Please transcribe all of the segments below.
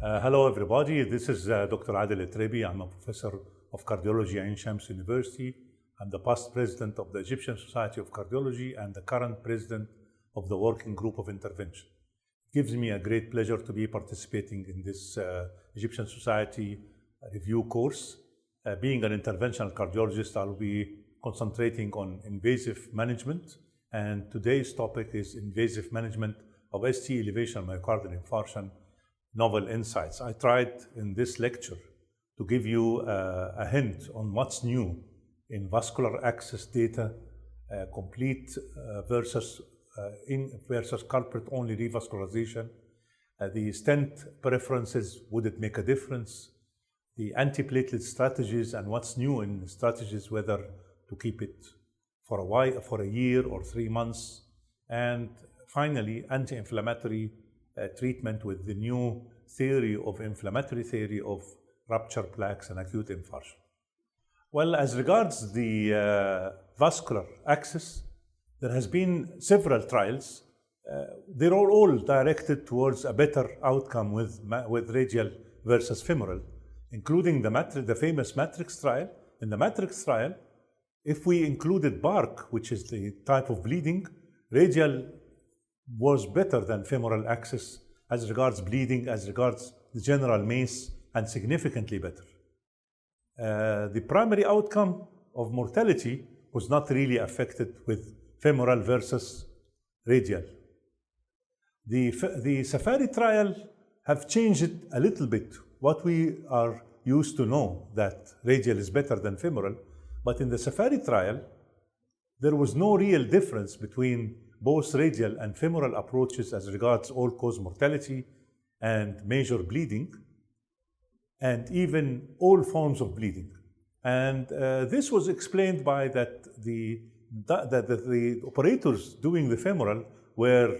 Hello everybody, this is Dr. Adel Eletriby. I'm a professor of cardiology at Ain Shams University. I'm the past president of the Egyptian Society of Cardiology and the current president of the Working Group of Intervention. It gives me a great pleasure to be participating in this Egyptian Society review course. Being an interventional cardiologist, I'll be concentrating on invasive management, and today's topic is invasive management of ST elevation myocardial infarction, novel insights. I tried in this lecture to give you a hint on what's new in vascular access data, complete versus culprit-only revascularization, the stent preferences, would it make a difference, the antiplatelet strategies and what's new in strategies, whether to keep it for a while, for a year or 3 months, and finally anti-inflammatory treatment with the new inflammatory theory of ruptured plaques and acute infarction. Well, as regards the vascular access, there has been several trials. They're all directed towards a better outcome with radial versus femoral, including the famous Matrix trial. In the Matrix trial, if we included BARC, which is the type of bleeding, radial was better than femoral access as regards bleeding, as regards the general MACE, and significantly better. The primary outcome of mortality was not really affected with femoral versus radial. The Safari trial have changed it a little bit. What we are used to know, that radial is better than femoral, but in the Safari trial, there was no real difference between both radial and femoral approaches as regards all-cause mortality and major bleeding, and even all forms of bleeding. And this was explained by that the operators doing the femoral were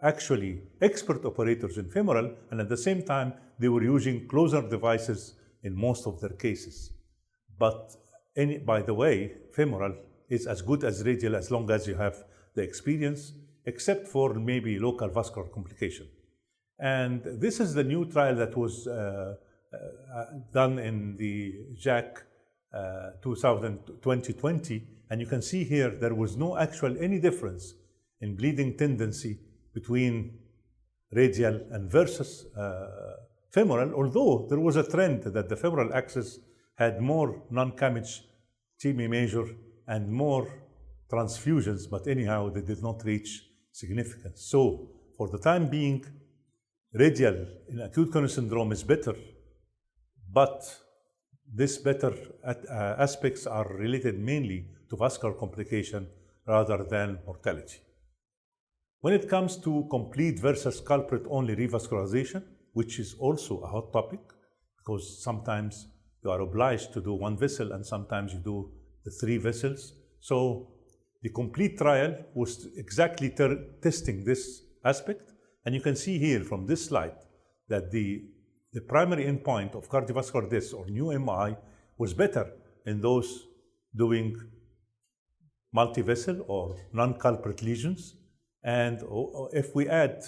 actually expert operators in femoral, and at the same time they were using closer devices in most of their cases. But by the way, femoral is as good as radial as long as you have the experience, except for maybe local vascular complication. And this is the new trial that was done in the JAC 2020, and you can see here there was no any difference in bleeding tendency between radial and versus femoral, although there was a trend that the femoral axis had more non-CAMH TME major and more transfusions, but anyhow they did not reach significance. So for the time being, radial in acute coronary syndrome is better, but these better aspects are related mainly to vascular complication rather than mortality. When it comes to complete versus culprit-only revascularization, which is also a hot topic, because sometimes you are obliged to do one vessel and sometimes you do the 3 vessels. So the complete trial was exactly testing this aspect, and you can see here from this slide that the primary endpoint of cardiovascular death or new MI was better in those doing multi-vessel or non-culprit lesions, and if we add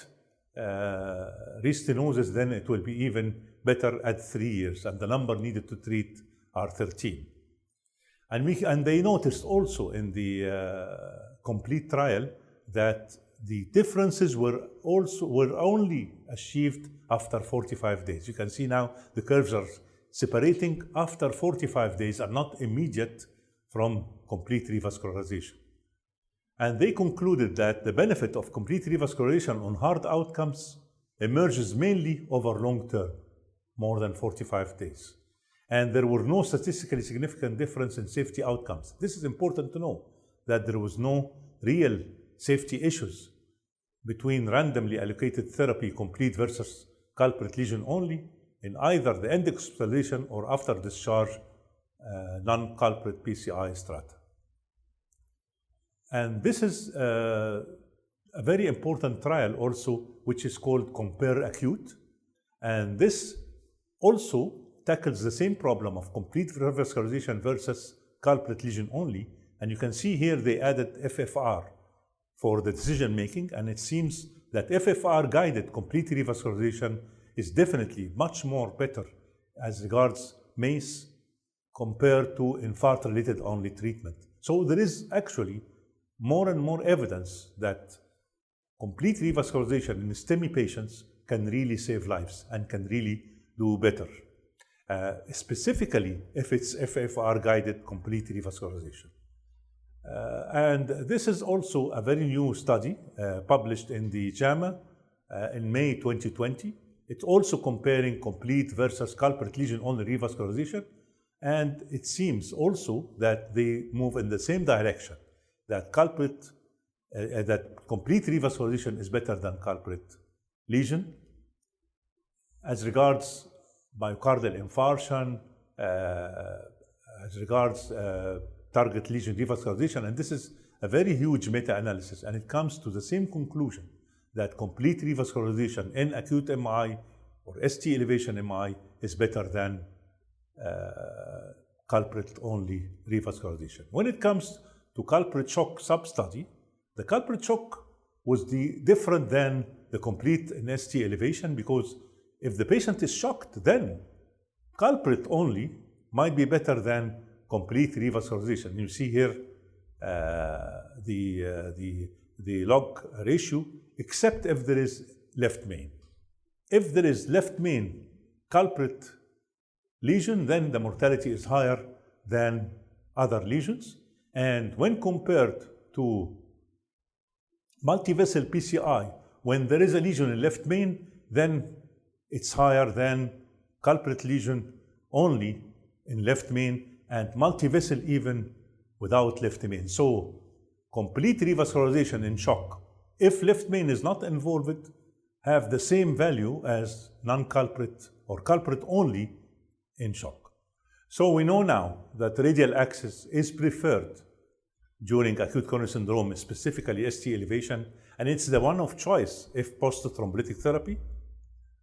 restenosis, then it will be even better at 3 years, and the number needed to treat are 13. And they noticed also in the complete trial that the differences were only achieved after 45 days. You can see now the curves are separating after 45 days and not immediate from complete revascularization. And they concluded that the benefit of complete revascularization on hard outcomes emerges mainly over long term, more than 45 days. And there were no statistically significant difference in safety outcomes. This is important to know, that there was no real safety issues between randomly allocated therapy, complete versus culprit lesion only, in either the end hospitalization or after discharge non-culprit PCI strata. And this is a very important trial also, which is called Compare Acute. And this also tackles the same problem of complete revascularization versus culprit lesion only. And you can see here they added FFR for the decision making, and it seems that FFR guided complete revascularization is definitely much more better as regards MACE compared to infarct-related only treatment. So there is actually more and more evidence that complete revascularization in STEMI patients can really save lives and can really do better, specifically if it's FFR-guided complete revascularization. And this is also a very new study published in the JAMA in May 2020. It's also comparing complete versus culprit lesion-only revascularization, and it seems also that they move in the same direction, that that complete revascularization is better than culprit lesion. As regards myocardial infarction, as regards target lesion revascularization, and this is a very huge meta-analysis, and it comes to the same conclusion that complete revascularization in acute MI or ST elevation MI is better than culprit-only revascularization. When it comes to culprit shock sub-study, the culprit shock was different than the complete in ST elevation, because if the patient is shocked, then culprit only might be better than complete revascularization. You see here the log ratio, except if there is left main. If there is left main culprit lesion, then the mortality is higher than other lesions. And when compared to multivessel PCI, when there is a lesion in left main, then it's higher than culprit lesion only in left main, and multivessel even without left main. So complete revascularization in shock, if left main is not involved, have the same value as non-culprit or culprit only in shock. So we know now that radial access is preferred during acute coronary syndrome, specifically ST elevation, and it's the one of choice if post-thrombolytic therapy.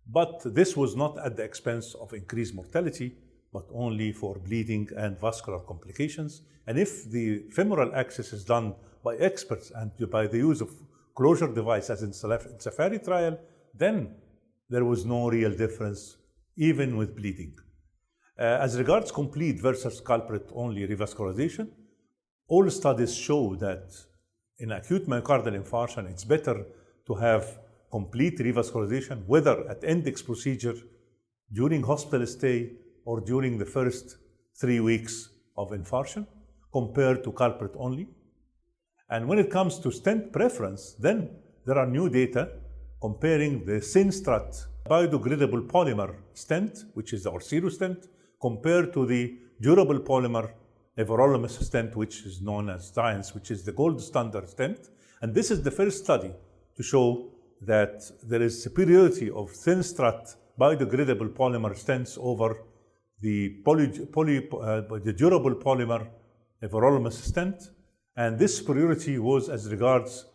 But this was not at the expense of increased mortality, but only for bleeding and vascular complications. And if the femoral access is done by experts and by the use of closure device as in Safari trial, then there was no real difference even with bleeding. As regards complete versus culprit only revascularization, all studies show that in acute myocardial infarction, it's better to have complete revascularization, whether at index procedure, during hospital stay, or during the first 3 weeks of infarction, compared to culprit only. And when it comes to stent preference, then there are new data comparing the Synstrat biodegradable polymer stent, which is our Zero stent, compared to the durable polymer everolimus stent, which is known as Science, which is the gold standard stent. And this is the first study to show that there is superiority of Synstrat biodegradable polymer stents over the durable polymer everolimus stent. And this superiority was as regards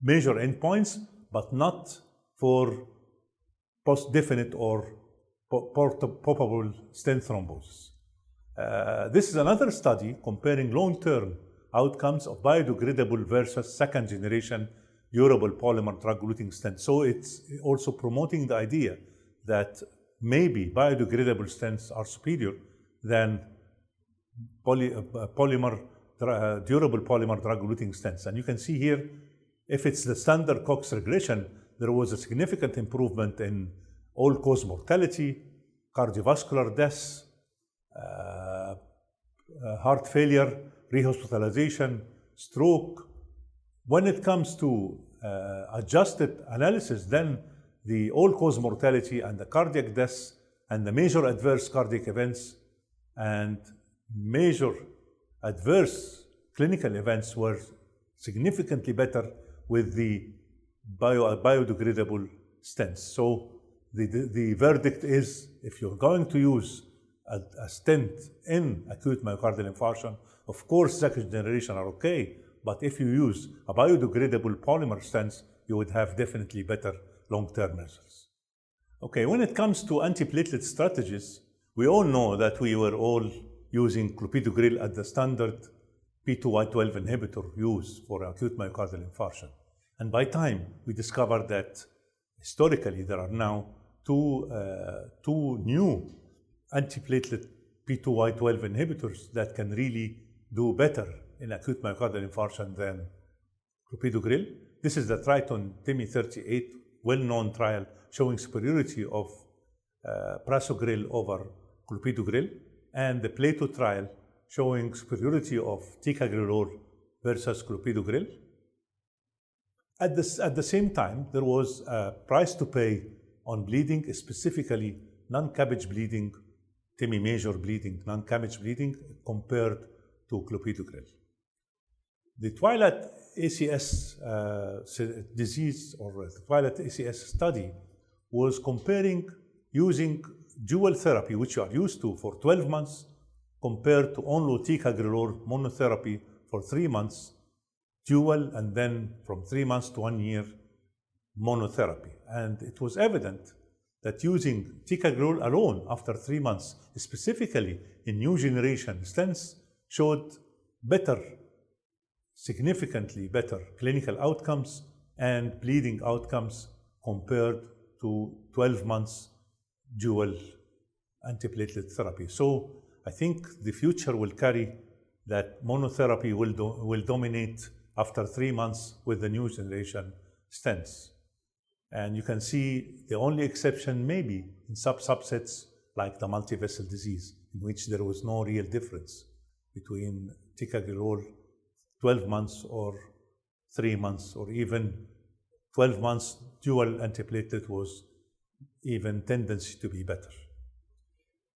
major endpoints, but not for post-definite or probable stent thrombosis. This is another study comparing long-term outcomes of biodegradable versus second-generation durable polymer drug-eluting stents. So it's also promoting the idea that maybe biodegradable stents are superior than durable polymer drug-eluting stents. And you can see here, if it's the standard Cox regression, there was a significant improvement in all-cause mortality, cardiovascular deaths, heart failure, rehospitalization, stroke. When it comes to adjusted analysis, then the all-cause mortality and the cardiac deaths and the major adverse cardiac events and major adverse clinical events were significantly better with the biodegradable stents. So the verdict is, if you're going to use a stent in acute myocardial infarction, of course second generation are okay, but if you use a biodegradable polymer stents, you would have definitely better long-term results. Okay, when it comes to antiplatelet strategies, we all know that we were all using clopidogrel as the standard P2Y12 inhibitor used for acute myocardial infarction. And by time, we discovered that historically, there are now two new antiplatelet P2Y12 inhibitors that can really do better in acute myocardial infarction than clopidogrel. This is the Triton TIMI 38 well-known trial showing superiority of prasugrel over clopidogrel, and the Plato trial showing superiority of ticagrelor versus clopidogrel. At the same time, there was a price to pay on bleeding, specifically non-cabbage bleeding, TIMI major bleeding, non-cabbage bleeding, compared to clopidogrel. The Twilight ACS disease, or the Twilight ACS study, was comparing using dual therapy, which you are used to, for 12 months, compared to only ticagrelor monotherapy for 3 months, dual, and then from 3 months to 1 year monotherapy. And it was evident that using ticagrelor alone after 3 months, specifically in new generation stents, showed significantly better clinical outcomes and bleeding outcomes compared to 12 months dual antiplatelet therapy. So I think the future will carry that monotherapy will dominate after 3 months with the new generation stents. And you can see the only exception maybe in subsets like the multivessel disease, in which there was no real difference between ticagrelor 12 months or 3 months, or even 12 months dual antiplatelet was even tendency to be better.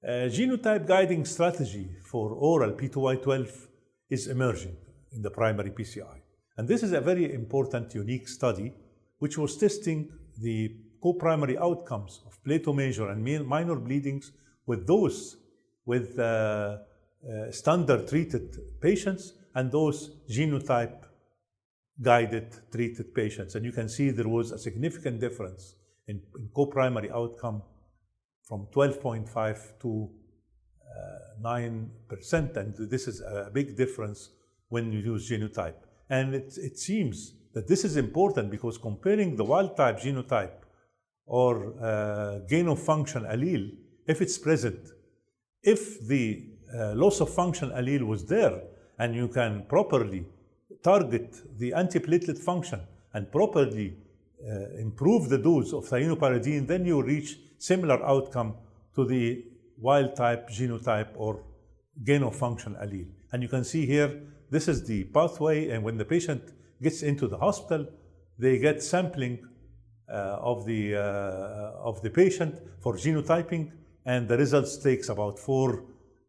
A genotype guiding strategy for oral P2Y12 is emerging in the primary PCI. And this is a very important, unique study which was testing the co-primary outcomes of Plato major and minor bleedings with those with standard treated patients and those genotype guided treated patients. And you can see there was a significant difference in co-primary outcome from 12.5 to 9%. And this is a big difference when you use genotype. And it seems that this is important because comparing the wild type genotype or gain of function allele, if it's present, if the loss of function allele was there and you can properly target the antiplatelet function and properly improve the dose of thienopyridine, then you reach similar outcome to the wild type genotype or gain of function allele. And you can see here, this is the pathway, and when the patient gets into the hospital, they get sampling of the patient for genotyping, and the results takes about 4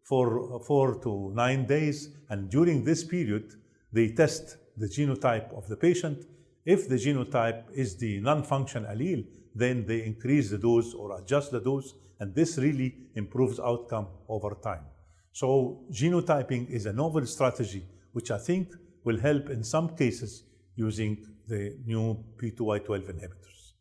to 9 days. And during this period, they test the genotype of the patient. If the genotype is the non-function allele, then they increase the dose or adjust the dose, and this really improves outcome over time. So genotyping is a novel strategy, which I think will help in some cases using the new P2Y12 inhibitors.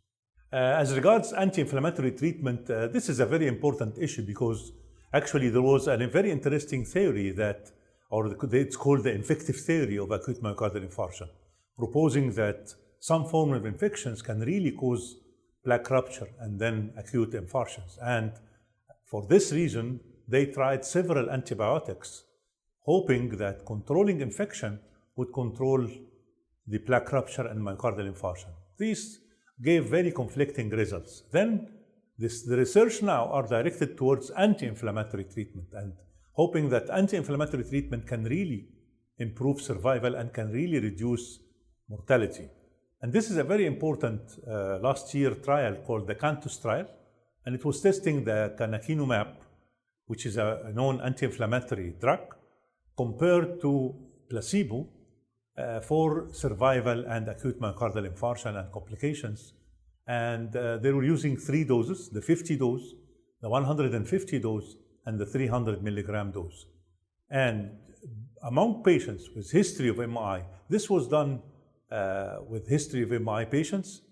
As regards anti-inflammatory treatment, this is a very important issue because actually there was a very interesting theory that, or it's called the infective theory of acute myocardial infarction, proposing that some form of infections can really cause plaque rupture and then acute infarctions. And for this reason, they tried several antibiotics, hoping that controlling infection would control the plaque rupture and myocardial infarction. These gave very conflicting results. Then the research now are directed towards anti-inflammatory treatment and hoping that anti-inflammatory treatment can really improve survival and can really reduce mortality. And this is a very important last year trial called the CANTUS trial, and it was testing the canakinumab, which is a known anti-inflammatory drug, compared to placebo for survival and acute myocardial infarction and complications. And they were using 3 doses, the 50 dose, the 150 dose, and the 300 milligram dose. And among patients with history of MI, this was done with history of MI patients,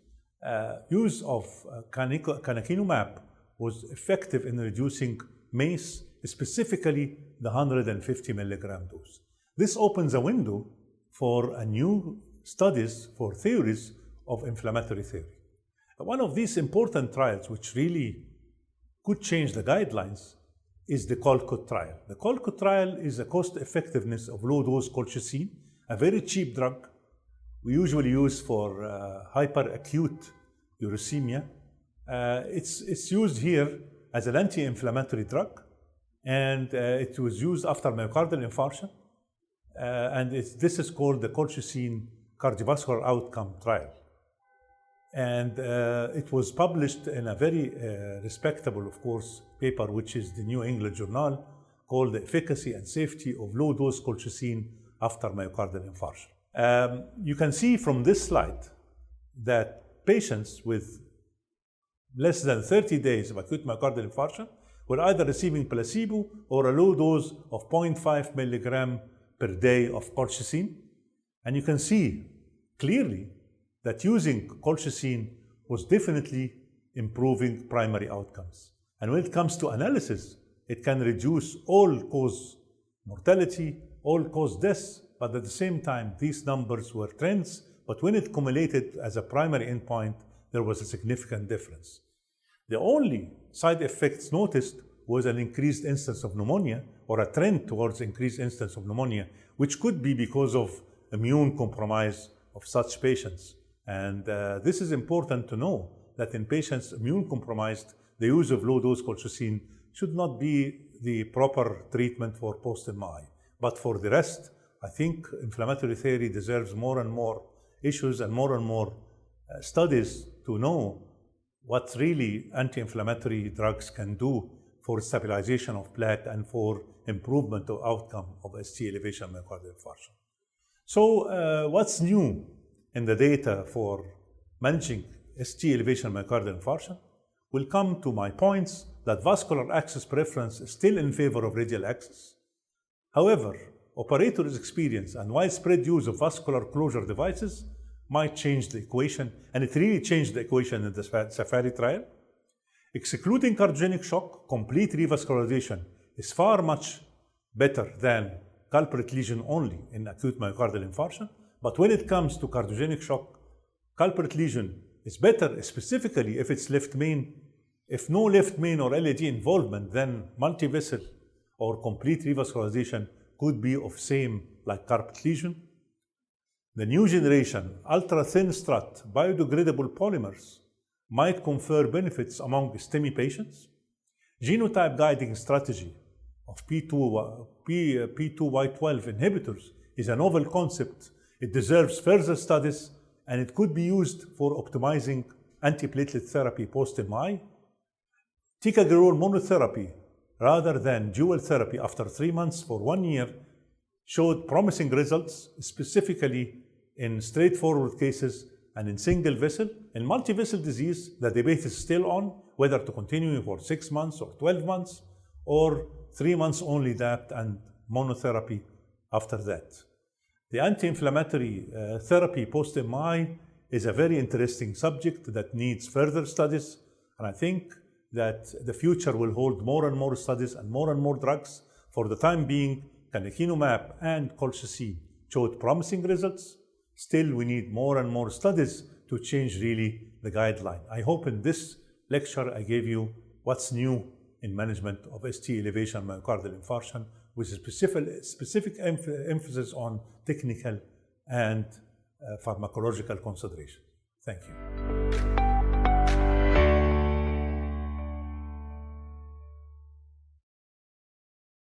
use of canakinumab was effective in reducing MACE, specifically the 150 milligram dose. This opens a window for a new studies for theories of inflammatory theory. One of these important trials, which really could change the guidelines, is the Colcott trial. The Colcott trial is a cost effectiveness of low-dose colchicine, a very cheap drug we usually use for hyperacute uricemia. It's used here as an anti-inflammatory drug, and it was used after myocardial infarction, and this is called the colchicine cardiovascular outcome trial. And it was published in a very respectable, of course, paper, which is the New England Journal, called The Efficacy and Safety of Low-Dose Colchicine After Myocardial Infarction. You can see from this slide that patients with less than 30 days of acute myocardial infarction were either receiving placebo or a low dose of 0.5 milligram per day of colchicine. And you can see clearly that using colchicine was definitely improving primary outcomes. And when it comes to analysis, it can reduce all-cause mortality, all-cause deaths, but at the same time, these numbers were trends, but when it accumulated as a primary endpoint, there was a significant difference. The only side effects noticed was an increased instance of pneumonia, or a trend towards increased instance of pneumonia, which could be because of immune compromise of such patients. And this is important to know, that in patients immune compromised, the use of low-dose colchicine should not be the proper treatment for post-MI. But for the rest, I think inflammatory theory deserves more and more issues and more studies to know what really anti-inflammatory drugs can do for stabilization of plaque and for improvement of outcome of ST elevation myocardial infarction. So what's new in the data for managing ST elevation myocardial infarction? We'll come to my points that vascular access preference is still in favor of radial access. However, operators' experience and widespread use of vascular closure devices might change the equation, and it really changed the equation in the Safari trial. Excluding cardiogenic shock, complete revascularization is far much better than culprit lesion only in acute myocardial infarction. But when it comes to cardiogenic shock, culprit lesion is better, specifically if it's left main. If no left main or LAD involvement, then multivessel or complete revascularization could be of same like culprit lesion. The new generation ultra-thin strut biodegradable polymers might confer benefits among STEMI patients. Genotype guiding strategy of P2Y12 inhibitors is a novel concept. It deserves further studies, and it could be used for optimizing antiplatelet therapy post-MI. Ticagrelor monotherapy rather than dual therapy after 3 months for 1 year showed promising results, specifically in straightforward cases and in single vessel. In multivessel disease, the debate is still on whether to continue for 6 months or 12 months or 3 months only DAPT and monotherapy after that. The anti-inflammatory therapy post-MI is a very interesting subject that needs further studies, and I think that the future will hold more and more studies and more drugs. For the time being, canakinumab and colchicine showed promising results. Still, we need more and more studies to change really the guideline. I hope in this lecture I gave you what's new in management of ST elevation myocardial infarction, with a specific emphasis on technical and pharmacological consideration. Thank you.